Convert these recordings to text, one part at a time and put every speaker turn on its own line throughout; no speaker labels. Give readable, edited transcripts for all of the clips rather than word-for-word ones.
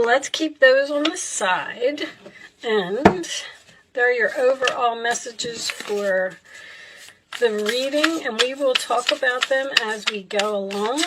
let's keep those on the side. And there are your overall messages for the reading, and we will talk about them as we go along.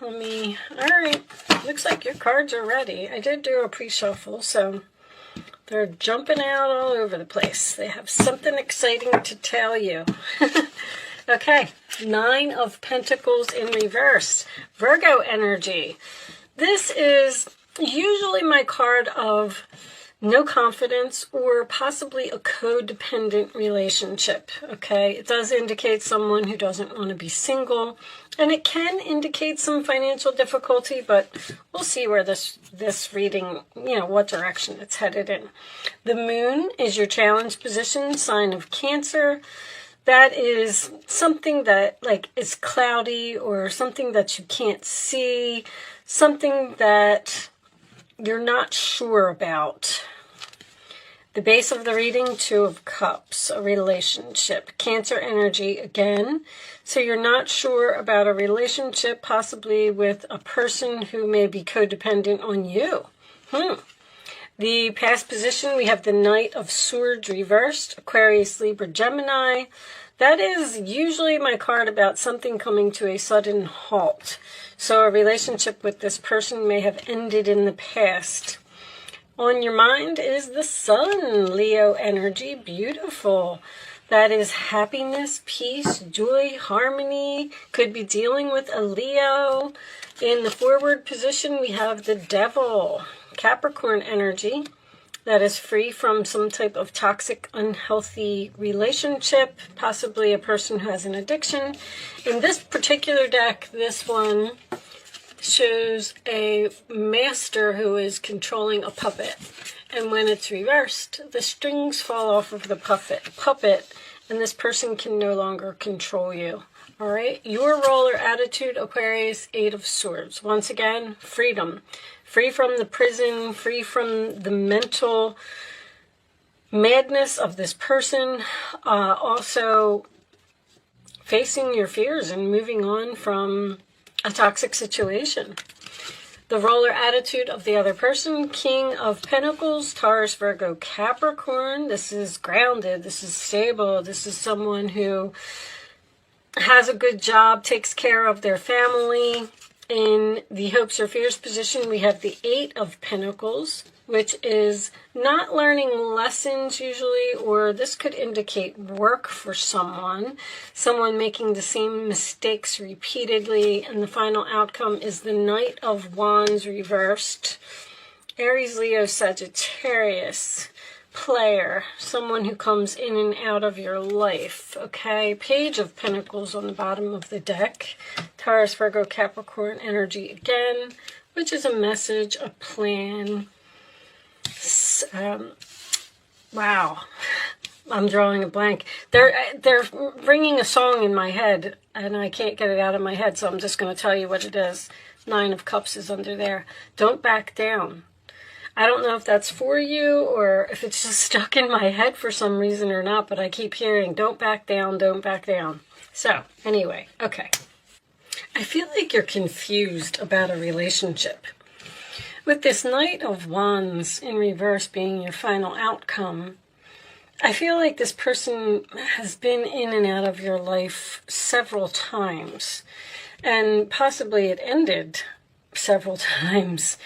Alright, looks like your cards are ready. I did do a pre-shuffle, so they're jumping out all over the place. They have something exciting to tell you. Okay, 9 of Pentacles in reverse. Virgo energy. This is usually my card of no confidence or possibly a codependent relationship, okay? It does indicate someone who doesn't want to be single, and it can indicate some financial difficulty, but we'll see where this reading, what direction it's headed in. The moon is your challenge position, sign of Cancer. That is something that is cloudy or something that you can't see, something that you're not sure about. The base of the reading, 2 of Cups, a relationship. Cancer energy again. So you're not sure about a relationship, possibly with a person who may be codependent on you. The past position, we have the Knight of Swords reversed, Aquarius, Libra, Gemini. That is usually my card about something coming to a sudden halt. So a relationship with this person may have ended in the past. On your mind is the Sun, Leo energy, beautiful. That is happiness, peace, joy, harmony. Could be dealing with a Leo. In the forward position, we have the Devil, Capricorn energy. That is free from some type of toxic, unhealthy relationship, possibly a person who has an addiction. In this particular deck, this one shows a master who is controlling a puppet. And when it's reversed, the strings fall off of the puppet, and this person can no longer control you. All right, your role or attitude, Aquarius, 8 of Swords. Once again, freedom. Free from the prison, free from the mental madness of this person. Also, facing your fears and moving on from a toxic situation. The role or attitude of the other person, King of Pentacles, Taurus, Virgo, Capricorn. This is grounded. This is stable. This is someone who has a good job, takes care of their family. In the hopes or fears position, we have the 8 of Pentacles, which is not learning lessons usually, or this could indicate work for someone making the same mistakes repeatedly, and the final outcome is the Knight of Wands reversed. Aries, Leo, Sagittarius, player, someone who comes in and out of your life, okay? Page of Pentacles on the bottom of the deck. Taurus, Virgo, Capricorn energy again, which is a message, a plan. Wow, I'm drawing a blank. They're ringing a song in my head, and I can't get it out of my head, so I'm just going to tell you what it is. 9 of Cups is under there. Don't back down. I don't know if that's for you or if it's just stuck in my head for some reason or not, but I keep hearing, don't back down, don't back down. So, anyway, okay. I feel like you're confused about a relationship. With this Knight of Wands in reverse being your final outcome, I feel like this person has been in and out of your life several times, and possibly it ended several times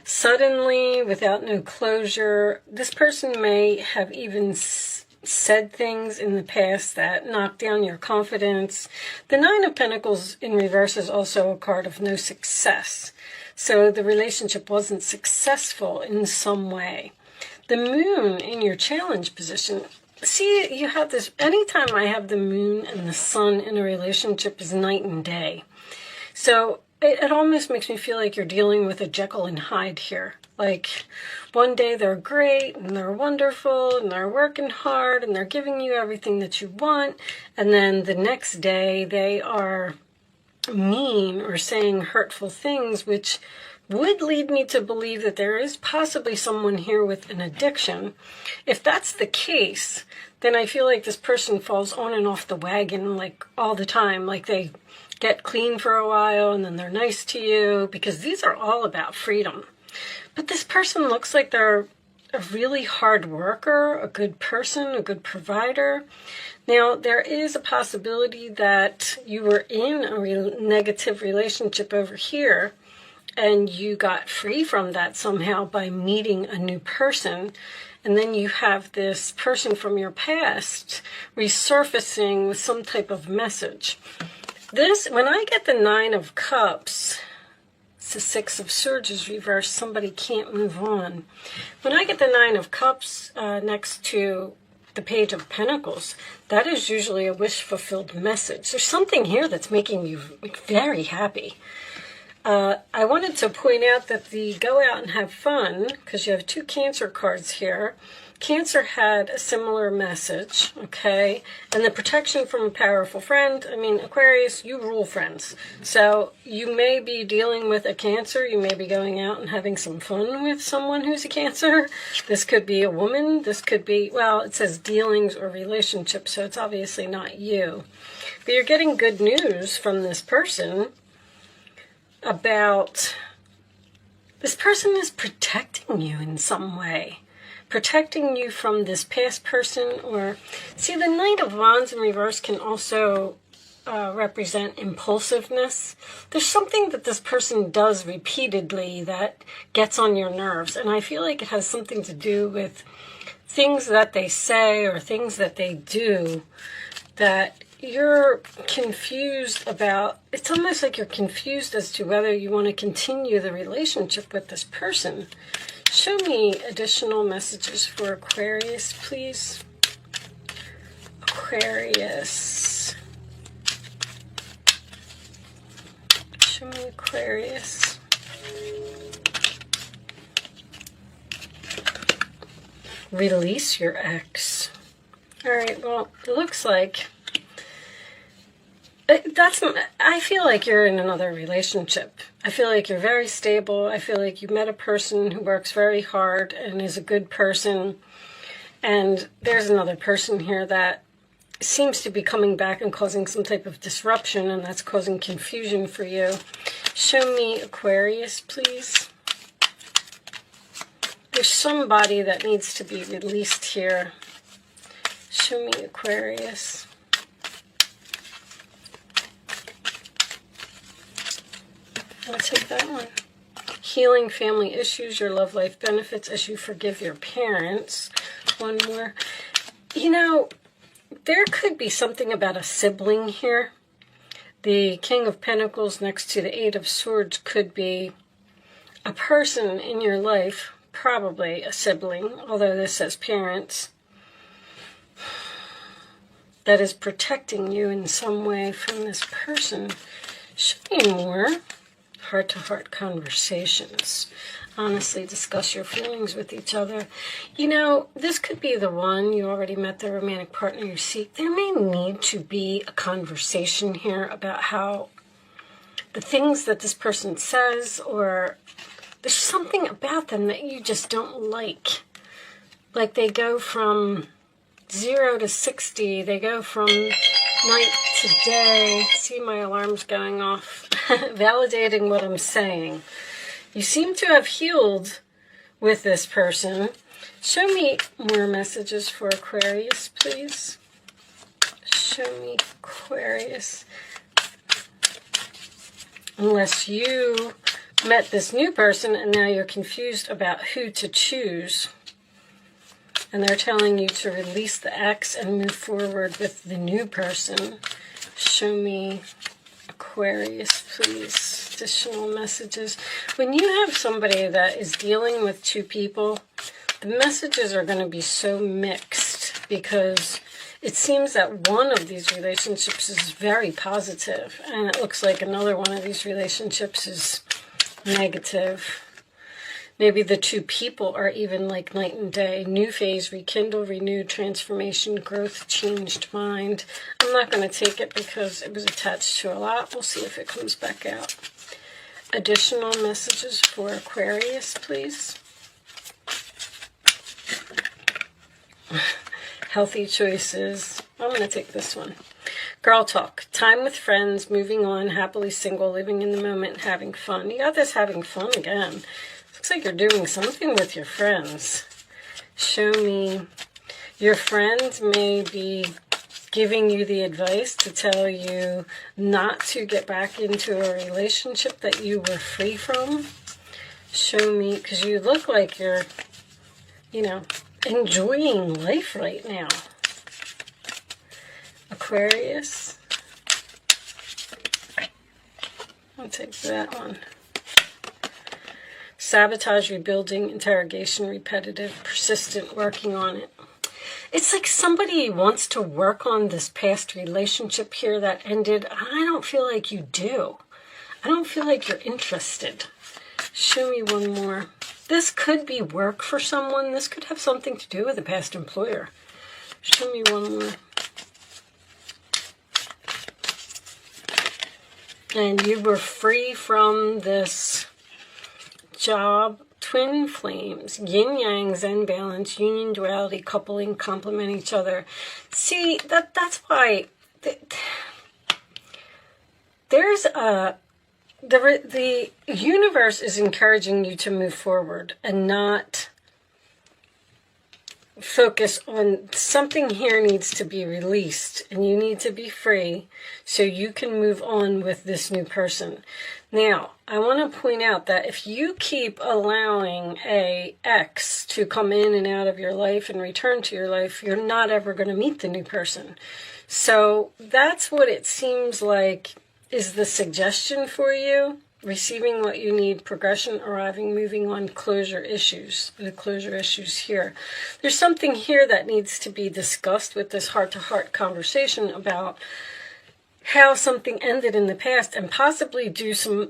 suddenly without no closure. This person may have even said things in the past that knocked down your confidence. The 9 of Pentacles in reverse is also a card of no success. So the relationship wasn't successful in some way. The moon in your challenge position. See, you have this, anytime I have the moon and the sun in a relationship is night and day. So it almost makes me feel like you're dealing with a Jekyll and Hyde here. Like, one day they're great and they're wonderful and they're working hard and they're giving you everything that you want. And then the next day they are mean or saying hurtful things, which would lead me to believe that there is possibly someone here with an addiction. If that's the case, then I feel like this person falls on and off the wagon like all the time. Like they get clean for a while and then they're nice to you, because these are all about freedom. But this person looks like they're a really hard worker, a good person, a good provider. Now, there is a possibility that you were in a negative relationship over here, and you got free from that somehow by meeting a new person. And then you have this person from your past resurfacing with some type of message. This, when I get the Nine of Cups, it's the Six of Swords is reversed, somebody can't move on. When I get the Nine of Cups next to the Page of Pentacles, that is usually a wish-fulfilled message. There's something here that's making you very happy. I wanted to point out that the go out and have fun, because you have two Cancer cards here. Cancer had a similar message, okay? And the protection from a powerful friend. I mean, Aquarius, you rule friends. So you may be dealing with a Cancer. You may be going out and having some fun with someone who's a Cancer. This could be a woman. This could be, well, it says dealings or relationships, so it's obviously not you. But you're getting good news from this person about this person is protecting you in some way, protecting you from this past person. Or see, the Knight of Wands in reverse can also represent impulsiveness. There's something that this person does repeatedly that gets on your nerves, and I feel like it has something to do with things that they say or things that they do that you're confused about. It's almost like you're confused as to whether you want to continue the relationship with this person. Show me additional messages for Aquarius, please. Aquarius. Show me Aquarius. Release your ex. All right, well, it looks like I feel like you're in another relationship. I feel like you're very stable. I feel like you met a person who works very hard and is a good person. And there's another person here that seems to be coming back and causing some type of disruption, and that's causing confusion for you. Show me Aquarius, please. There's somebody that needs to be released here. Show me Aquarius. I'll take that one. Healing family issues, your love life benefits as you forgive your parents. One more. You know, there could be something about a sibling here. The King of Pentacles next to the Eight of Swords could be a person in your life, probably a sibling, although this says parents, that is protecting you in some way from this person. Show me more. Heart-to-heart conversations. Honestly, discuss your feelings with each other. You know, this could be the one. You already met the romantic partner you seek. There may need to be a conversation here about how the things that this person says, or there's something about them that you just don't like. Like they go from 0 to 60. They go from night to day. See, my alarm's going off. Validating what I'm saying. You seem to have healed with this person. Show me more messages for Aquarius, please. Show me Aquarius. Unless you met this new person and now you're confused about who to choose. And they're telling you to release the ex and move forward with the new person. Show me Aquarius, please. Additional messages. When you have somebody that is dealing with two people, the messages are going to be so mixed because it seems that one of these relationships is very positive, and it looks like another one of these relationships is negative. Maybe the two people are even like night and day. New phase, rekindle, renew, transformation, growth, changed mind. I'm not going to take it because it was attached to a lot. We'll see if it comes back out. Additional messages for Aquarius, please. Healthy choices. I'm going to take this one. Girl talk. Time with friends, moving on, happily single, living in the moment, having fun. You got this having fun again. Looks like you're doing something with your friends. Show me. Your friends may be giving you the advice to tell you not to get back into a relationship that you were free from. Show me, because you look like you're, you know, enjoying life right now. Aquarius. I'll take that one. Sabotage, rebuilding, interrogation, repetitive, persistent, working on it. It's like somebody wants to work on this past relationship here that ended. I don't feel like you do. I don't feel like you're interested. Show me one more. This could be work for someone. This could have something to do with a past employer. Show me one more. And you were free from this job. Twin flames, yin-yang, zen balance, union, duality, coupling, complement each other. See, that's why there's the universe is encouraging you to move forward and not focus on something. Here needs to be released, and you need to be free so you can move on with this new person. Now, I want to point out that if you keep allowing a ex to come in and out of your life and return to your life, you're not ever going to meet the new person. So that's what it seems like is the suggestion for you. Receiving what you need, progression, arriving, moving on, closure issues. The closure issues here. There's something here that needs to be discussed with this heart-to-heart conversation about how something ended in the past, and possibly do some,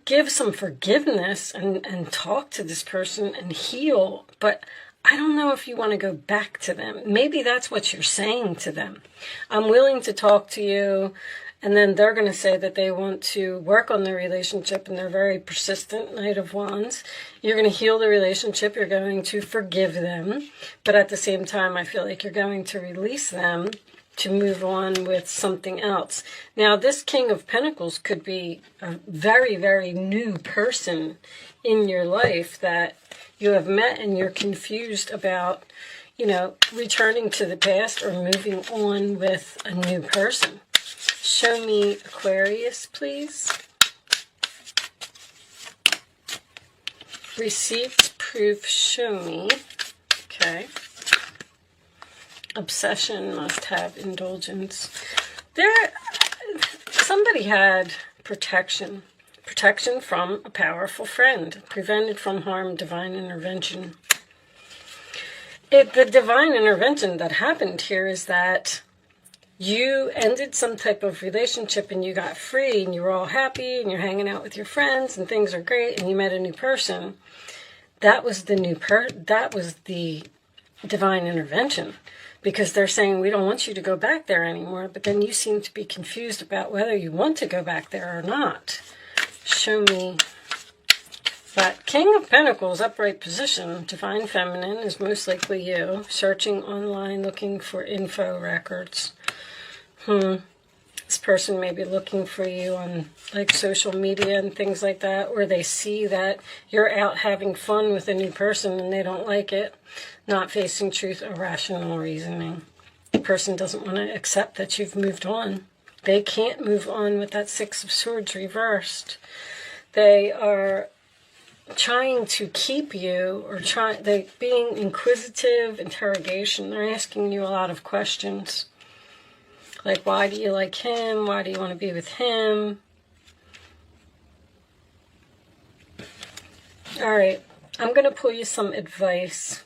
give some forgiveness and talk to this person and heal. But I don't know if you want to go back to them. Maybe that's what you're saying to them. I'm willing to talk to you. And then they're going to say that they want to work on the relationship, and they're very persistent, Knight of Wands. You're going to heal the relationship. You're going to forgive them. But at the same time, I feel like you're going to release them to move on with something else. Now, this King of Pentacles could be a very, very new person in your life that you have met, and you're confused about, returning to the past or moving on with a new person. Show me Aquarius, please. Received proof, show me. Okay. Obsession, must have indulgence. Somebody had protection. Protection from a powerful friend. Prevented from harm, divine intervention. The divine intervention that happened here is that you ended some type of relationship and you got free and you were all happy and you're hanging out with your friends and things are great and you met a new person. That was the that was the divine intervention, because they're saying we don't want you to go back there anymore, but then you seem to be confused about whether you want to go back there or not. Show me that King of Pentacles, upright position, divine feminine is most likely you, searching online looking for info records. This person may be looking for you on like social media and things like that, or they see that you're out having fun with a new person and they don't like it. Not facing truth or rational reasoning. The person doesn't want to accept that you've moved on. They can't move on with that Six of Swords reversed. They are trying to keep you, or they being inquisitive, interrogation. They're asking you a lot of questions. Like, why do you like him? Why do you want to be with him? All right, I'm going to pull you some advice.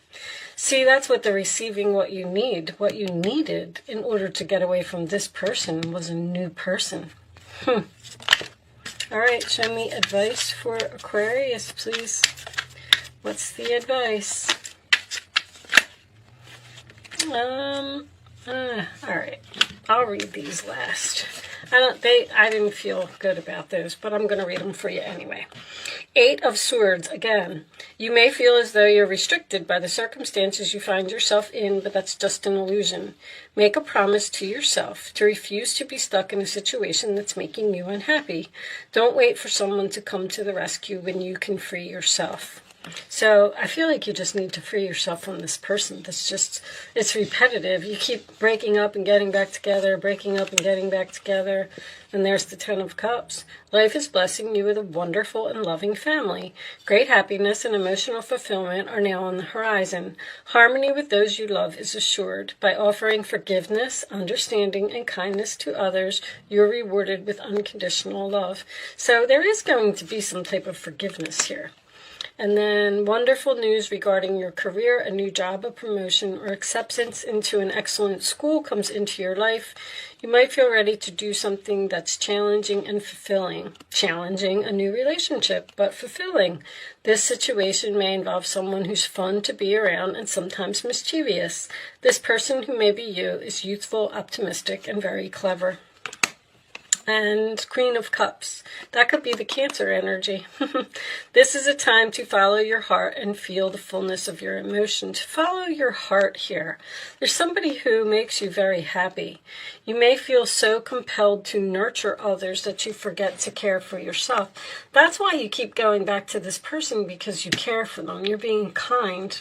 See, that's what they're receiving, what you need. What you needed in order to get away from this person was a new person. All right, show me advice for Aquarius, please. What's the advice? All right, I'll read these last. I didn't feel good about those, but I'm going to read them for you anyway. Eight of Swords, again. You may feel as though you're restricted by the circumstances you find yourself in, but that's just an illusion. Make a promise to yourself to refuse to be stuck in a situation that's making you unhappy. Don't wait for someone to come to the rescue when you can free yourself. So I feel like you just need to free yourself from this person. It's repetitive. You keep breaking up and getting back together, breaking up and getting back together. And there's the Ten of Cups. Life is blessing you with a wonderful and loving family. Great happiness and emotional fulfillment are now on the horizon. Harmony with those you love is assured. By offering forgiveness, understanding, and kindness to others, you're rewarded with unconditional love. So there is going to be some type of forgiveness here. And then wonderful news regarding your career, a new job, a promotion, or acceptance into an excellent school comes into your life. You might feel ready to do something that's challenging and fulfilling. Challenging, a new relationship, but fulfilling. This situation may involve someone who's fun to be around and sometimes mischievous. This person, who may be you, is youthful, optimistic, and very clever. And Queen of Cups. That could be the Cancer energy. This is a time to follow your heart and feel the fullness of your emotions. Follow your heart here. There's somebody who makes you very happy. You may feel so compelled to nurture others that you forget to care for yourself. That's why you keep going back to this person, because you care for them. You're being kind.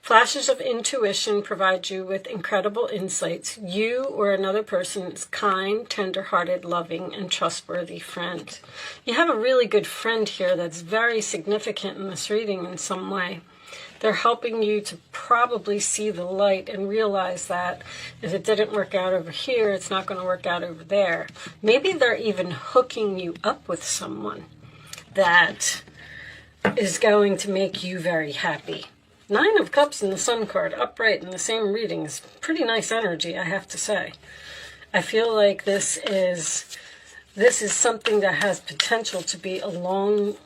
Flashes of intuition provide you with incredible insights. You or another person is kind, tender-hearted, loving, and trustworthy friend. You have a really good friend here that's very significant in this reading in some way. They're helping you to probably see the light and realize that if it didn't work out over here, it's not going to work out over there. Maybe they're even hooking you up with someone that is going to make you very happy. Nine of Cups and the Sun card upright in the same reading is pretty nice energy, I have to say. I feel like this is something that has potential to be a long-term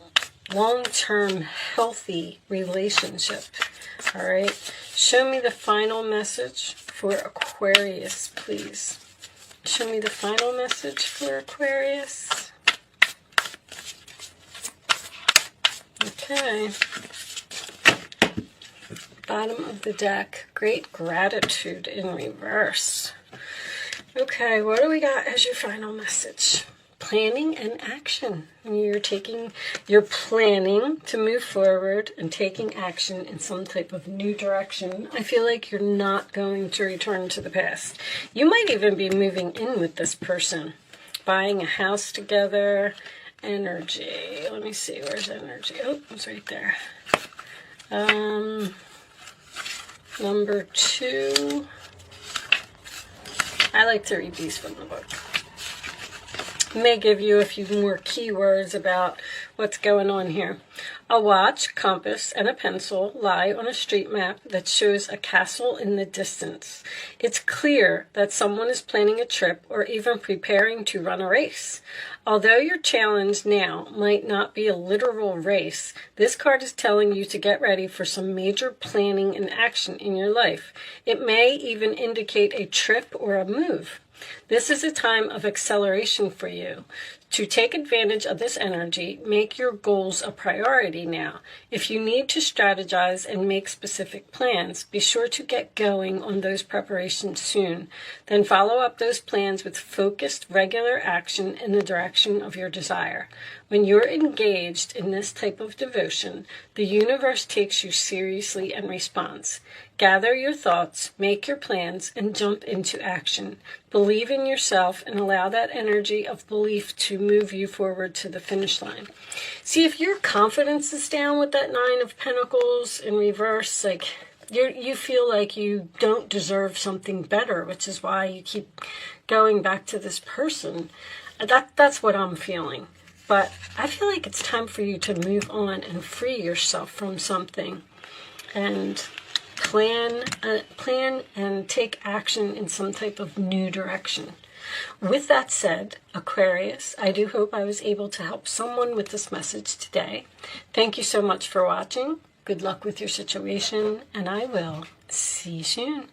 healthy relationship. All right. Show me the final message for Aquarius, please. Show me the final message for Aquarius. Okay. Bottom of the deck, great gratitude in reverse. Okay, what do we got as your final message? Planning and action. You're planning to move forward and taking action in some type of new direction. I feel like you're not going to return to the past. You might even be moving in with this person, buying a house together. Energy. Let me see, where's energy? Oh, it's right there. Number 2. I like to read these from the book. May give you a few more keywords about what's going on here. A watch, compass, and a pencil lie on a street map that shows a castle in the distance. It's clear that someone is planning a trip or even preparing to run a race. Although your challenge now might not be a literal race, this card is telling you to get ready for some major planning and action in your life. It may even indicate a trip or a move. This is a time of acceleration for you. To take advantage of this energy, make your goals a priority now. If you need to strategize and make specific plans, be sure to get going on those preparations soon. Then follow up those plans with focused, regular action in the direction of your desire. When you're engaged in this type of devotion, the universe takes you seriously and responds. Gather your thoughts, make your plans, and jump into action. Believe in yourself and allow that energy of belief to move you forward to the finish line. See, if your confidence is down with that Nine of Pentacles in reverse, like you feel like you don't deserve something better, which is why you keep going back to this person. That's what I'm feeling. But I feel like it's time for you to move on and free yourself from something and plan and take action in some type of new direction. With that said, Aquarius, I do hope I was able to help someone with this message today. Thank you so much for watching. Good luck with your situation, and I will see you soon.